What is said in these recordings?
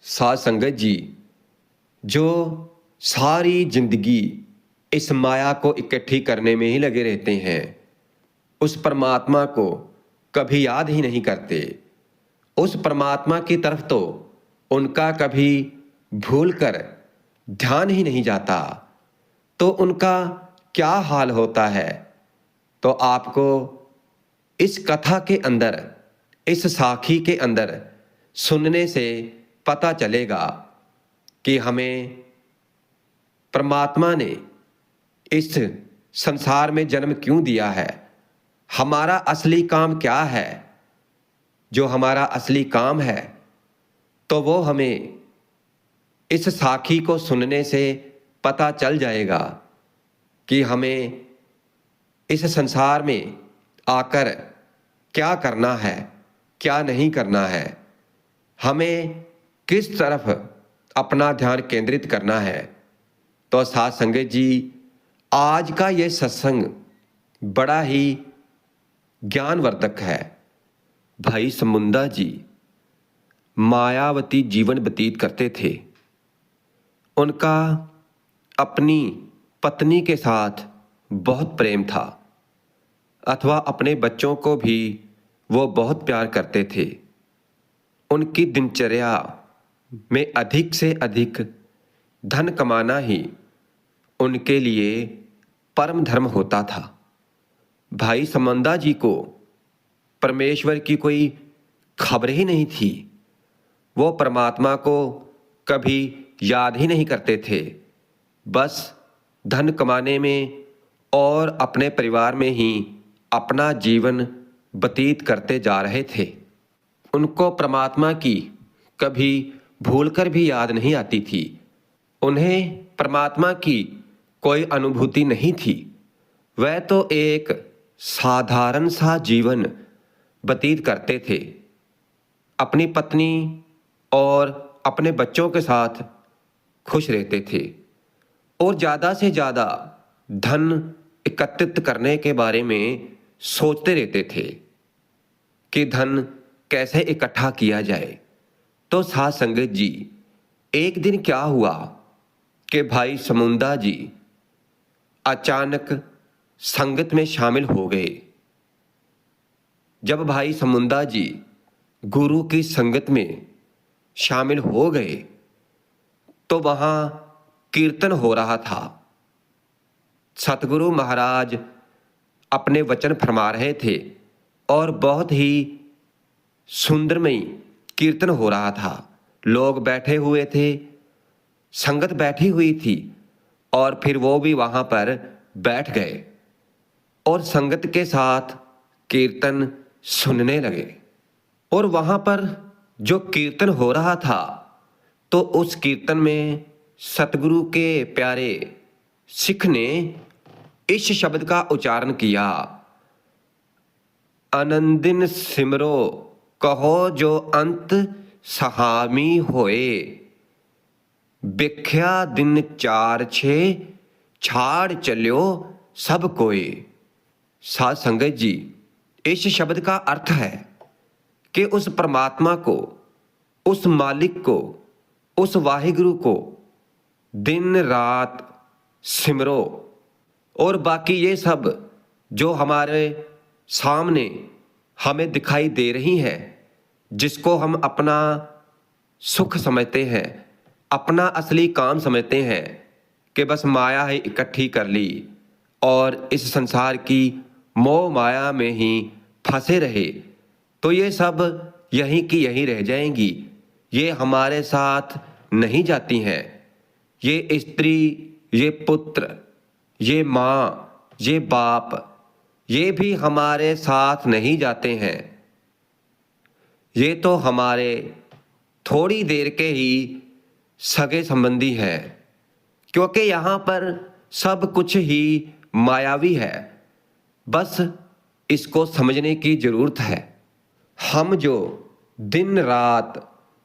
साध संगत जी, जो सारी जिंदगी इस माया को इकट्ठी करने में ही लगे रहते हैं, उस परमात्मा को कभी याद ही नहीं करते। उस परमात्मा की तरफ तो उनका कभी भूल कर ध्यान ही नहीं जाता, तो उनका क्या हाल होता है। तो आपको इस कथा के अंदर, इस साखी के अंदर सुनने से पता चलेगा कि हमें परमात्मा ने इस संसार में जन्म क्यों दिया है, हमारा असली काम क्या है। जो हमारा असली काम है तो वो हमें इस साखी को सुनने से पता चल जाएगा कि हमें इस संसार में आकर क्या करना है, क्या नहीं करना है, हमें किस तरफ अपना ध्यान केंद्रित करना है। तो साध संगत जी, आज का ये सत्संग बड़ा ही ज्ञानवर्धक है। भाई समुंदा जी मायावती जीवन व्यतीत करते थे। उनका अपनी पत्नी के साथ बहुत प्रेम था, अथवा अपने बच्चों को भी वो बहुत प्यार करते थे। उनकी दिनचर्या में अधिक से अधिक धन कमाना ही उनके लिए परम धर्म होता था। भाई समंदा जी को परमेश्वर की कोई खबर ही नहीं थी। वो परमात्मा को कभी याद ही नहीं करते थे, बस धन कमाने में और अपने परिवार में ही अपना जीवन व्यतीत करते जा रहे थे। उनको परमात्मा की कभी भूलकर भी याद नहीं आती थी। उन्हें परमात्मा की कोई अनुभूति नहीं थी। वह तो एक साधारण सा जीवन व्यतीत करते थे। अपनी पत्नी और अपने बच्चों के साथ खुश रहते थे और ज़्यादा से ज़्यादा धन एकत्रित करने के बारे में सोचते रहते थे कि धन कैसे इकट्ठा किया जाए। तो साध संगत जी, एक दिन क्या हुआ कि भाई समुंदा जी अचानक संगत में शामिल हो गए। जब भाई समुंदा जी गुरु की संगत में शामिल हो गए तो वहां कीर्तन हो रहा था। सतगुरु महाराज अपने वचन फरमा रहे थे और बहुत ही सुंदरमय कीर्तन हो रहा था। लोग बैठे हुए थे, संगत बैठी हुई थी और फिर वो भी वहां पर बैठ गए और संगत के साथ कीर्तन सुनने लगे। और वहां पर जो कीर्तन हो रहा था, तो उस कीर्तन में सतगुरु के प्यारे सिख ने इस शब्द का उच्चारण किया, आनंदिन सिमरो कहो जो अंत सहामी होए, बिख्या दिन चार छे छाड़ चल्यो सब कोई। साध संगत जी, इस शब्द का अर्थ है कि उस परमात्मा को, उस मालिक को, उस वाहिगुरु को दिन रात सिमरो। और बाकी ये सब जो हमारे सामने हमें दिखाई दे रही हैं, जिसको हम अपना सुख समझते हैं, अपना असली काम समझते हैं कि बस माया ही इकट्ठी कर ली और इस संसार की मोह माया में ही फंसे रहे, तो ये सब यहीं की यहीं रह जाएंगी। ये हमारे साथ नहीं जाती हैं। ये स्त्री, ये पुत्र, ये माँ, ये बाप, ये भी हमारे साथ नहीं जाते हैं। ये तो हमारे थोड़ी देर के ही सगे संबंधी हैं, क्योंकि यहाँ पर सब कुछ ही मायावी है। बस इसको समझने की जरूरत है। हम जो दिन रात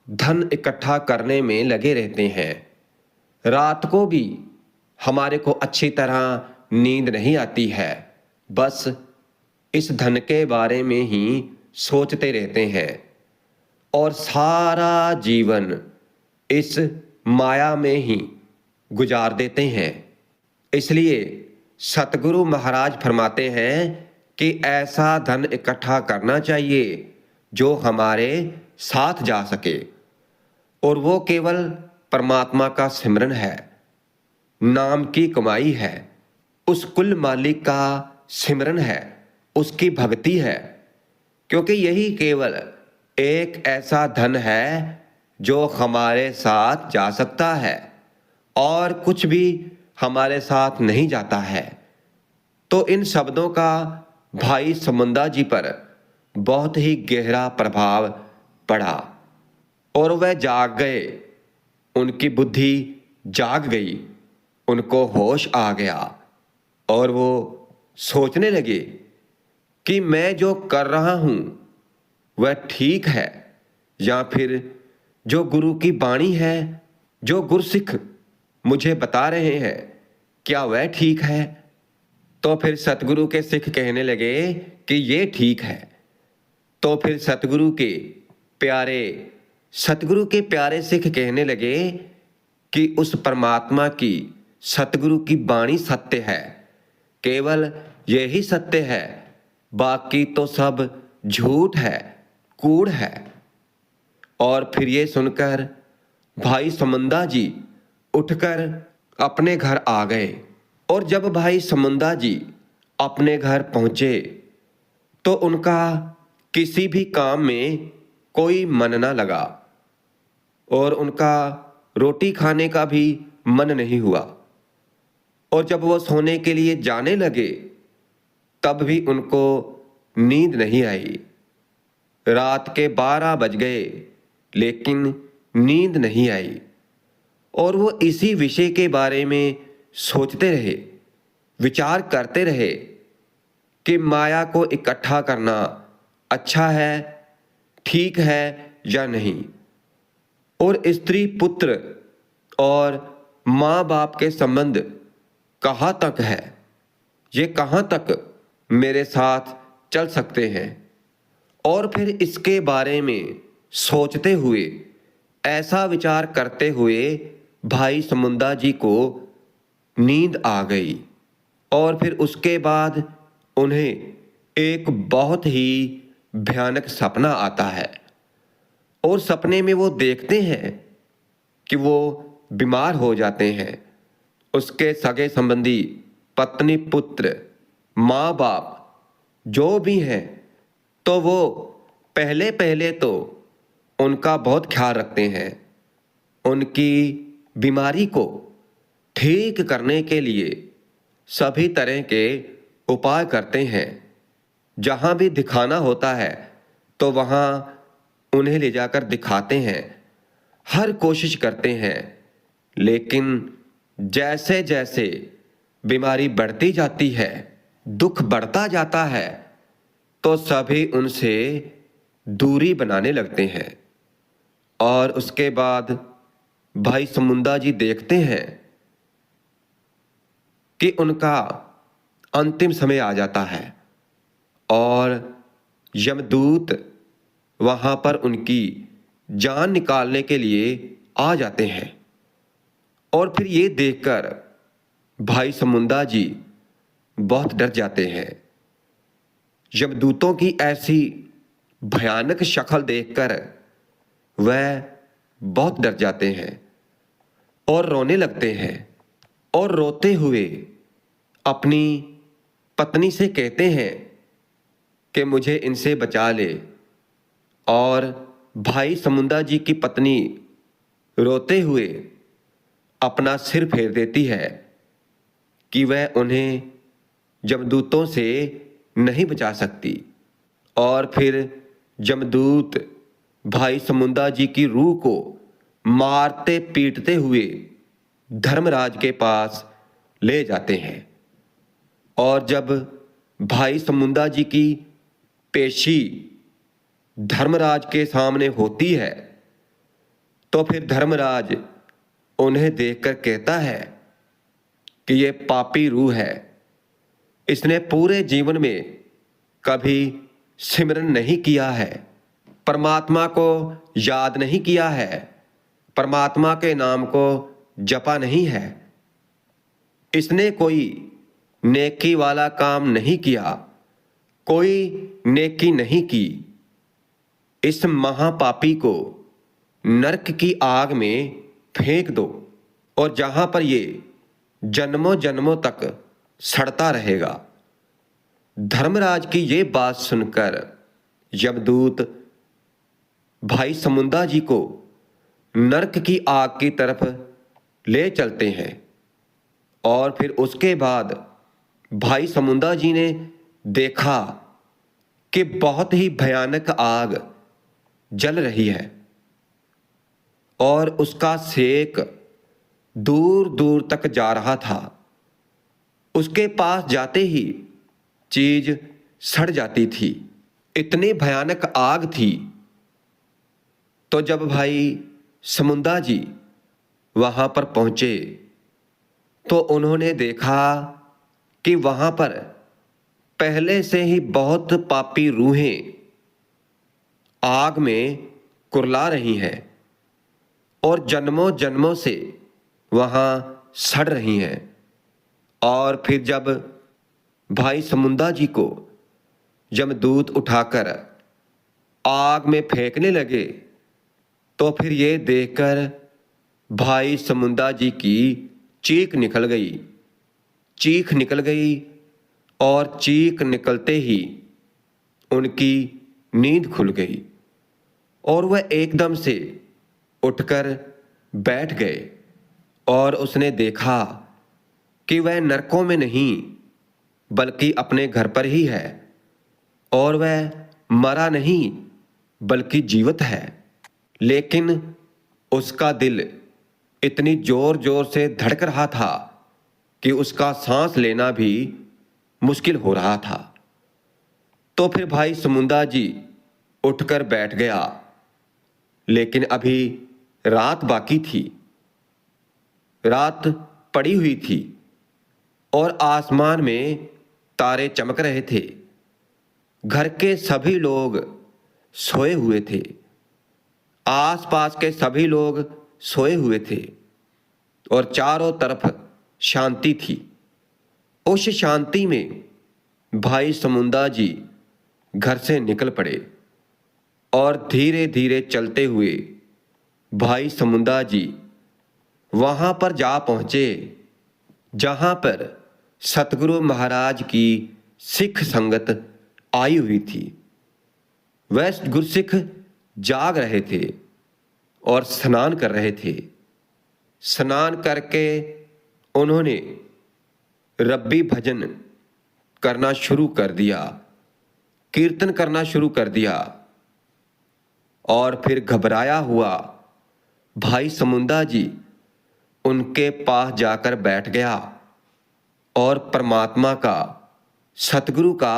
धन इकट्ठा करने में लगे रहते हैं, रात को भी हमारे को अच्छी तरह नींद नहीं आती है, बस इस धन के बारे में ही सोचते रहते हैं और सारा जीवन इस माया में ही गुजार देते हैं। इसलिए सतगुरु महाराज फरमाते हैं कि ऐसा धन इकट्ठा करना चाहिए जो हमारे साथ जा सके, और वो केवल परमात्मा का सिमरन है, नाम की कमाई है, उस कुल मालिक का सिमरन है, उसकी भक्ति है, क्योंकि यही केवल एक ऐसा धन है जो हमारे साथ जा सकता है और कुछ भी हमारे साथ नहीं जाता है। तो इन शब्दों का भाई समुंदा जी पर बहुत ही गहरा प्रभाव पड़ा और वह जाग गए, उनकी बुद्धि जाग गई, उनको होश आ गया और वो सोचने लगे कि मैं जो कर रहा हूं वह ठीक है या फिर जो गुरु की वाणी है, जो गुरसिख मुझे बता रहे हैं, क्या वह ठीक है। तो फिर सतगुरु के सिख कहने लगे कि ये ठीक है। तो फिर सतगुरु के प्यारे सिख कहने लगे कि उस परमात्मा की, सतगुरु की वाणी सत्य है, केवल यही सत्य है, बाकी तो सब झूठ है, कूड़ है। और फिर ये सुनकर भाई समुंदा जी उठकर अपने घर आ गए। और जब भाई समुंदा जी अपने घर पहुंचे तो उनका किसी भी काम में कोई मन ना लगा और उनका रोटी खाने का भी मन नहीं हुआ। और जब वो सोने के लिए जाने लगे तब भी उनको नींद नहीं आई। रात के 12 बज गए लेकिन नींद नहीं आई और वो इसी विषय के बारे में सोचते रहे, विचार करते रहे कि माया को इकट्ठा करना अच्छा है, ठीक है या नहीं, और स्त्री पुत्र और माँ बाप के संबंध कहाँ तक है, ये कहाँ तक मेरे साथ चल सकते हैं। और फिर इसके बारे में सोचते हुए, ऐसा विचार करते हुए भाई समुंदा जी को नींद आ गई। और फिर उसके बाद उन्हें एक बहुत ही भयानक सपना आता है और सपने में वो देखते हैं कि वो बीमार हो जाते हैं। उसके सगे संबंधी, पत्नी, पुत्र, माँ बाप जो भी हैं, तो वो पहले पहले तो उनका बहुत ख्याल रखते हैं। उनकी बीमारी को ठीक करने के लिए सभी तरह के उपाय करते हैं। जहाँ भी दिखाना होता है तो वहाँ उन्हें ले जाकर दिखाते हैं, हर कोशिश करते हैं। लेकिन जैसे जैसे बीमारी बढ़ती जाती है, दुख बढ़ता जाता है, तो सभी उनसे दूरी बनाने लगते हैं। और उसके बाद भाई समुंदा जी देखते हैं कि उनका अंतिम समय आ जाता है और यमदूत वहां पर उनकी जान निकालने के लिए आ जाते हैं। और फिर ये देखकर भाई समुंदा जी बहुत डर जाते हैं। यमदूतों की ऐसी भयानक शक्ल देखकर वह बहुत डर जाते हैं और रोने लगते हैं। और रोते हुए अपनी पत्नी से कहते हैं कि मुझे इनसे बचा ले। और भाई समुंदा जी की पत्नी रोते हुए अपना सिर फेर देती है कि वह उन्हें यमदूतों से नहीं बचा सकती। और फिर यमदूत भाई समुंदा जी की रूह को मारते पीटते हुए धर्मराज के पास ले जाते हैं। और जब भाई समुंदा जी की पेशी धर्मराज के सामने होती है तो फिर धर्मराज उन्हें देखकर कहता है कि ये पापी रूह है, इसने पूरे जीवन में कभी सिमरन नहीं किया है, परमात्मा को याद नहीं किया है, परमात्मा के नाम को जपा नहीं है, इसने कोई नेकी वाला काम नहीं किया, कोई नेकी नहीं की, इस महापापी को नरक की आग में फेंक दो और जहां पर ये जन्मों जन्मों तक सड़ता रहेगा। धर्मराज की ये बात सुनकर यमदूत भाई समुंदा जी को नरक की आग की तरफ ले चलते हैं और फिर उसके बाद भाई समुंदा जी ने देखा कि बहुत ही भयानक आग जल रही है और उसका सेक दूर दूर तक जा रहा था। उसके पास जाते ही चीज सड़ जाती थी, इतनी भयानक आग थी। तो जब भाई समुंदा जी वहां पर पहुंचे तो उन्होंने देखा कि वहां पर पहले से ही बहुत पापी रूहें आग में कुरला रही हैं और जन्मों जन्मों से वहां सड़ रही हैं। और फिर जब भाई समुंदा जी को यमदूत उठाकर आग में फेंकने लगे तो फिर ये देखकर भाई समुंदा जी की चीख निकल गई और चीख निकलते ही उनकी नींद खुल गई और वह एकदम से उठकर बैठ गए और उसने देखा कि वह नरकों में नहीं बल्कि अपने घर पर ही है और वह मरा नहीं बल्कि जीवित है। लेकिन उसका दिल इतनी जोर जोर से धड़क रहा था कि उसका सांस लेना भी मुश्किल हो रहा था। तो फिर भाई समुंदा जी उठकर बैठ गया, लेकिन अभी रात बाकी थी, रात पड़ी हुई थी और आसमान में तारे चमक रहे थे। घर के सभी लोग सोए हुए थे, आसपास के सभी लोग सोए हुए थे और चारों तरफ शांति थी। उस शांति में भाई समुंदा जी घर से निकल पड़े और धीरे धीरे चलते हुए भाई समुंदा जी वहां पर जा पहुंचे जहां पर सतगुरु महाराज की सिख संगत आई हुई थी। वह गुरसिख जाग रहे थे और स्नान कर रहे थे। स्नान करके उन्होंने रब्बी भजन करना शुरू कर दिया, कीर्तन करना शुरू कर दिया और फिर घबराया हुआ भाई समुंदा जी उनके पास जाकर बैठ गया और परमात्मा का, सतगुरु का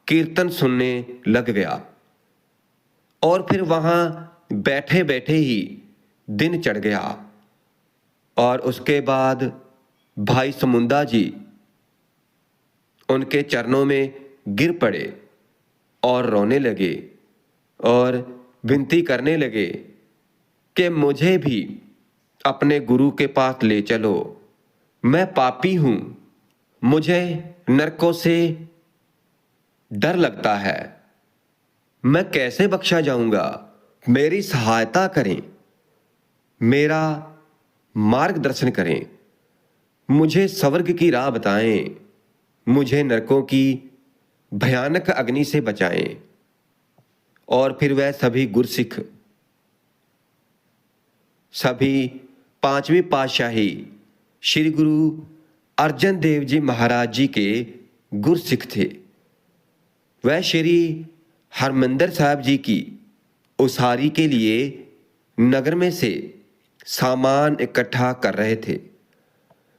कीर्तन सुनने लग गया। और फिर वहां बैठे बैठे ही दिन चढ़ गया और उसके बाद भाई समुंदा जी उनके चरणों में गिर पड़े और रोने लगे और विनती करने लगे कि मुझे भी अपने गुरु के पास ले चलो, मैं पापी हूं, मुझे नरकों से डर लगता है, मैं कैसे बख्शा जाऊंगा, मेरी सहायता करें, मेरा मार्गदर्शन करें, मुझे स्वर्ग की राह बताएं, मुझे नरकों की भयानक अग्नि से बचाएं। और फिर वह सभी गुरसिख, सभी पांचवी पातशाही श्री गुरु अर्जन देव जी महाराज जी के गुरसिख थे। वह श्री हरमंदिर साहब जी की उसारी के लिए नगर में से सामान इकट्ठा कर रहे थे।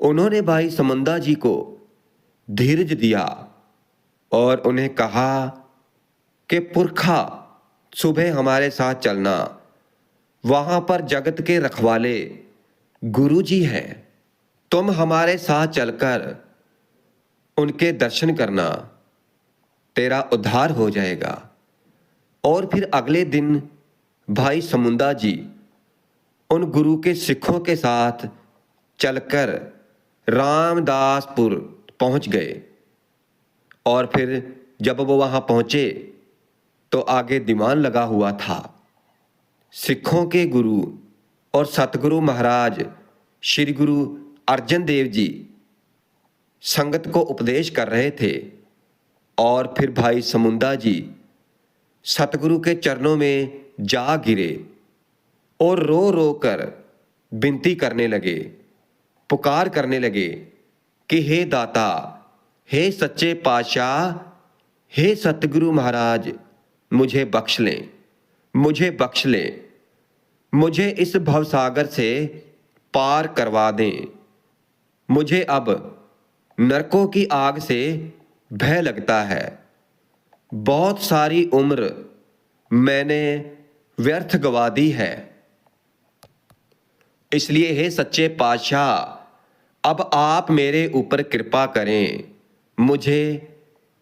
उन्होंने भाई समुंदा जी को धीरज दिया और उन्हें कहा कि पुरखा सुबह हमारे साथ चलना, वहां पर जगत के रखवाले गुरु जी हैं, तुम हमारे साथ चलकर उनके दर्शन करना, तेरा उद्धार हो जाएगा। और फिर अगले दिन भाई समुंदा जी उन गुरु के सिखों के साथ चलकर रामदासपुर पहुंच गए। और फिर जब वो वहां पहुंचे तो आगे दीवान लगा हुआ था। सिखों के गुरु और सतगुरु महाराज श्री गुरु अर्जन देव जी संगत को उपदेश कर रहे थे। और फिर भाई समुंदा जी सतगुरु के चरणों में जा गिरे और रो रो कर विनती करने लगे, पुकार करने लगे कि हे दाता, हे सच्चे पातशाह, हे सतगुरु महाराज, मुझे बख्श लें, मुझे बख्श लें, मुझे इस भवसागर से पार करवा दें। मुझे अब नरकों की आग से भय लगता है। बहुत सारी उम्र मैंने व्यर्थ गवा दी है। इसलिए हे सच्चे पातशाह, अब आप मेरे ऊपर कृपा करें, मुझे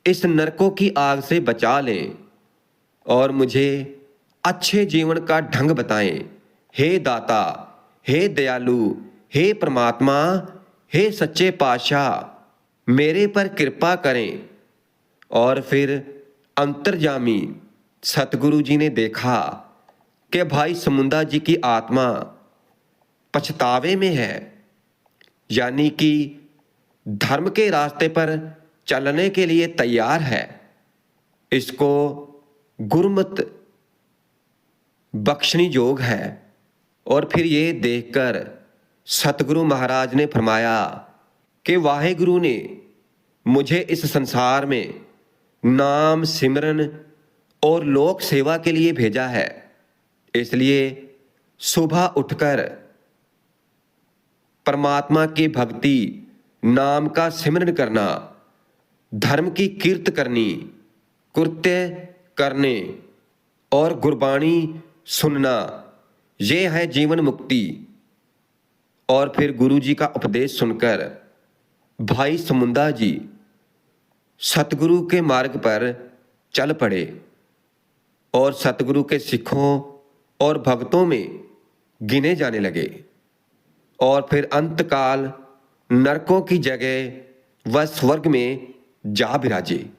इस नरकों की आग से बचा लें और मुझे अच्छे जीवन का ढंग बताएं। हे दाता, हे दयालु, हे परमात्मा, हे सच्चे पातशाह, मेरे पर कृपा करें। और फिर अंतर्यामी सतगुरु जी ने देखा कि भाई समुंदा जी की आत्मा पछतावे में है, यानी कि धर्म के रास्ते पर चलने के लिए तैयार है। इसको गुरमत बख्शनी योग है। और फिर ये देखकर सतगुरु महाराज ने फरमाया कि वाहेगुरु ने मुझे इस संसार में नाम सिमरन और लोक सेवा के लिए भेजा है। इसलिए सुबह उठकर परमात्मा की भक्ति, नाम का सिमरन करना, धर्म की कीर्त करनी, कृत्य करने और गुरबाणी सुनना, ये है जीवन मुक्ति। और फिर गुरु जी का उपदेश सुनकर भाई समुंदा जी सतगुरु के मार्ग पर चल पड़े और सतगुरु के सिखों और भक्तों में गिने जाने लगे। और फिर अंतकाल नरकों की जगह वह स्वर्ग में जा विराजे।